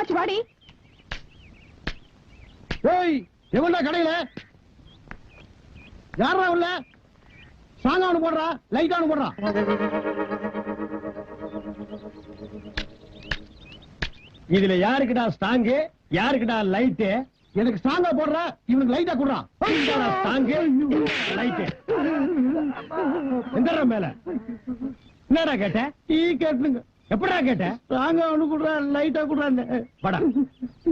என்னாச்சு வாடி? ஏய் எவன்டா கடையில? யாரா உள்ள? சாங் ஆன் போடுறா, லைட் ஆன் போடுறா. இதுல யாருக்குடா ஸ்டாங்கு, யாருக்குடா லைட்டு? எனக்கு ஸ்டாங்கா போடுறா, இவனுக்கு லைட்டா குடுறா. ஸ்டாங்கு லைட்டு எந்தடா மேல? என்னடா கேட்ட? டீ கேட்டுங்க. எப்படா கேட்ட? ஸ்டாங்கா ஒண்ணு குடுறா, லைட்டா குடுறான்னு. படா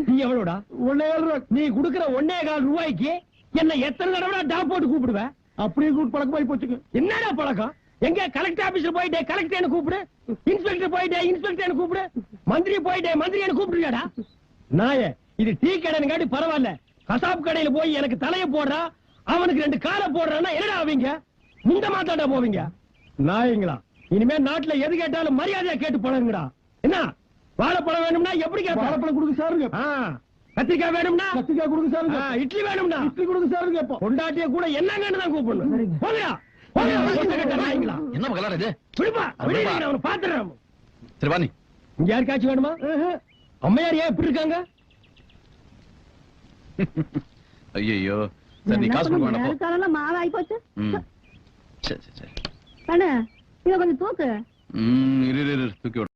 நீ எவ்வளவுடா? 1.5 ரூபா. நீ குடுக்கிற 1.25 ரூபாய்க்கு என்ன எத்தனை தடவை டாப் போட்டு கூப்பிடுவ? அப்படியே கூப்பிட்டு பழக்கமாயி போச்சுங்க. என்னடா பழக்கம்? எங்க கலெக்டர் ஆபீஸ்ல போயிட்டே கலெக்டர் கூப்பிடு, இன்ஸ்பெக்டர் போயிட்டே இன்ஸ்பெக்டர் கூப்பிடு, மந்திரி போயிட்டே மந்திரி கூப்பிடுறியாடா? நாயே, இது டீ கடைன்னு காட்டி பரவாயில்ல. கசாப் கடையில போய் எனக்கு தலைய போடுறா, அவனுக்கு 2 காலை போடுறான்னா என்னடா ஆவீங்க? முந்த மாத்தாண்டா போவீங்க நாயங்களா. இனிமே நாட்டுல எது கேட்டாலும் மரியாதையா கேட்டு பழகுங்கடா. என்ன வாழைப்பழம் வேணும்னா எப்படி கேட்ப? வாழைப்பழம் கொடுங்க சாருங்க. கத்திரிக்காய் வேணும்னா கத்திரிக்காய் கொடுங்க சாருங்க. இட்லி வேணும்னா இட்லி கொடுங்க சாருங்க. எப்போ பொண்டாட்டிய கூட என்னங்கன்னு தான் கூப்பிடணும். போங்கடா நாயங்களா. என்ன கலர் இது? விடுப்பா, அவனை பாத்துறேன். சரி வா நீ. இங்க யாருக்காச்சும் வேணுமா? அம்மையார் ஏன் இப்படி இருக்காங்க? ஐயோ சரி நீ காசு கொடுக்க வேண்டாம். மாவாய் போச்சு. சரி சரி சரி கண்ணு இத கொஞ்சம் தூக்கு. இரு தூக்கி விடுறேன்.